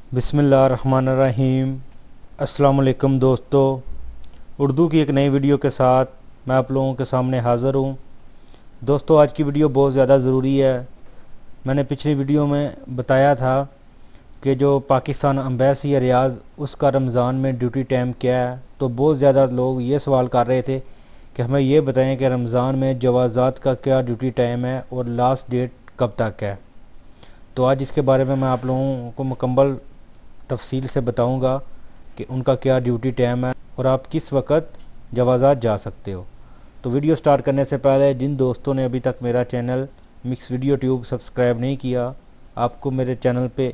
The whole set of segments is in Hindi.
बिस्मिल्लाहिर्रहमानिर्रहीम। अस्सलाम वालेकुम दोस्तों, उर्दू की एक नई वीडियो के साथ मैं आप लोगों के सामने हाज़िर हूँ। दोस्तों, आज की वीडियो बहुत ज़्यादा ज़रूरी है। मैंने पिछली वीडियो में बताया था कि जो पाकिस्तान एम्बेसी है रियाज़, उसका रमज़ान में ड्यूटी टाइम क्या है। तो बहुत ज़्यादा लोग ये सवाल कर रहे थे कि हमें ये बताएं कि रमज़ान में जवाज़ात का क्या ड्यूटी टाइम है और लास्ट डेट कब तक है। तो आज इसके बारे में मैं आप लोगों को मुकम्मल तफसील से बताऊंगा कि उनका क्या ड्यूटी टाइम है और आप किस वक्त जवाज़ात जा सकते हो। तो वीडियो स्टार्ट करने से पहले जिन दोस्तों ने अभी तक मेरा channel mix video tube subscribe नहीं किया, आपको मेरे चैनल पे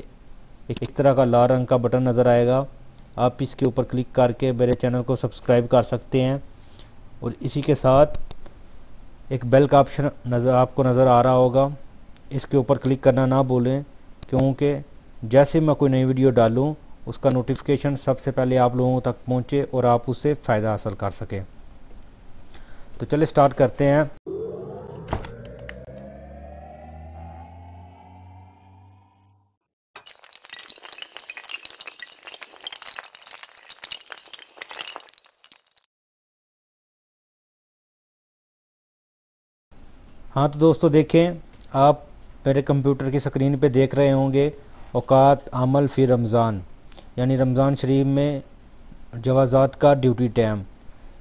एक तरह का लाल रंग का बटन नज़र आएगा। आप इसके ऊपर क्लिक करके मेरे चैनल को सब्सक्राइब कर सकते हैं और इसी के साथ एक बेल का ऑप्शन आपको नज़र आ रहा होगा, इसके ऊपर क्लिक करना ना भूलें, क्योंकि जैसे मैं कोई नई वीडियो डालूं उसका नोटिफिकेशन सबसे पहले आप लोगों तक पहुंचे और आप उससे फ़ायदा हासिल कर सकें। तो चलिए स्टार्ट करते हैं। हाँ तो दोस्तों देखें, आप मेरे कंप्यूटर की स्क्रीन पे देख रहे होंगे औकात अमल फ़ी रमज़ान, यानी रमज़ान शरीफ में जवाज़ात का ड्यूटी टाइम।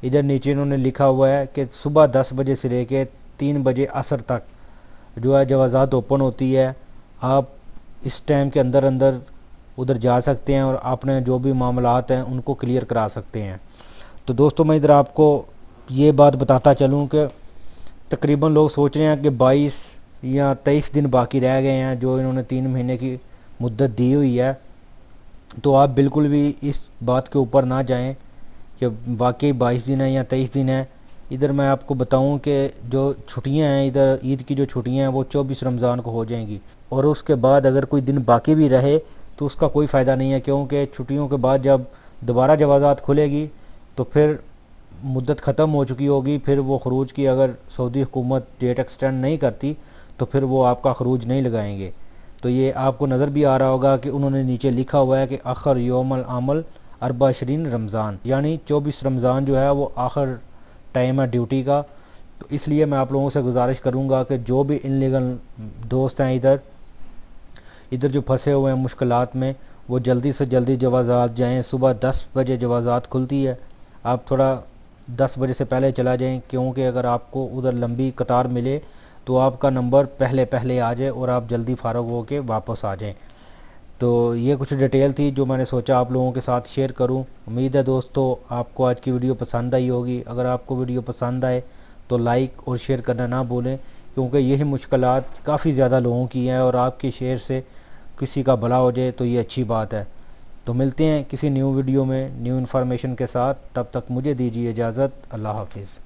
इधर नीचे इन्होंने लिखा हुआ है कि सुबह 10 बजे से लेके 3 बजे असर तक जो है जवाज़ात ओपन होती है। आप इस टाइम के अंदर अंदर उधर जा सकते हैं और अपने जो भी मामलात हैं उनको क्लियर करा सकते हैं। तो दोस्तों, मैं इधर आपको ये बात बताता चलूँ कि तकरीबन लोग सोच रहे हैं कि 22 या 23 दिन बाकी रह गए हैं जो इन्होंने 3 महीने की मुद्दत दी हुई है। तो आप बिल्कुल भी इस बात के ऊपर ना जाएं कि वाकई 22 दिन है या 23 दिन है। इधर मैं आपको बताऊं कि जो छुट्टियां हैं, इधर ईद की जो छुट्टियां हैं वो 24 रमज़ान को हो जाएंगी और उसके बाद अगर कोई दिन बाकी भी रहे तो उसका कोई फ़ायदा नहीं है, क्योंकि छुट्टियों के बाद जब दोबारा जवाज़ात खुलेगी तो फिर मुद्दत ख़त्म हो चुकी होगी। फिर वो खरूज की अगर सऊदी हुकूमत डेट एक्सटेंड नहीं करती तो फिर वो आपका खरूज नहीं लगाएंगे। तो ये आपको नज़र भी आ रहा होगा कि उन्होंने नीचे लिखा हुआ है कि आखिर योमल अमल 24 रमज़ान, यानी 24 रमज़ान जो है वो आखिर टाइम है ड्यूटी का। तो इसलिए मैं आप लोगों से गुजारिश करूंगा कि जो भी इनलीगल दोस्त हैं इधर इधर जो फंसे हुए हैं मुश्किलात में, वो जल्दी से जल्दी जवाज़ात जाएं। सुबह 10 बजे जवाज़ात खुलती है, आप थोड़ा 10 बजे से पहले चला जाएं, क्योंकि अगर आपको उधर लंबी कतार मिले तो आपका नंबर पहले पहले आ जाए और आप जल्दी फ़ारग होकर वापस आ जाएं। तो ये कुछ डिटेल थी जो मैंने सोचा आप लोगों के साथ शेयर करूं। उम्मीद है दोस्तों आपको आज की वीडियो पसंद आई होगी। अगर आपको वीडियो पसंद आए तो लाइक और शेयर करना ना भूलें, क्योंकि यही मुश्किलात काफ़ी ज़्यादा लोगों की हैं और आपके शेयर से किसी का भला हो जाए तो ये अच्छी बात है। तो मिलते हैं किसी न्यू वीडियो में न्यू इन्फॉर्मेशन के साथ। तब तक मुझे दीजिए इजाज़त। अल्लाह हाफिज़।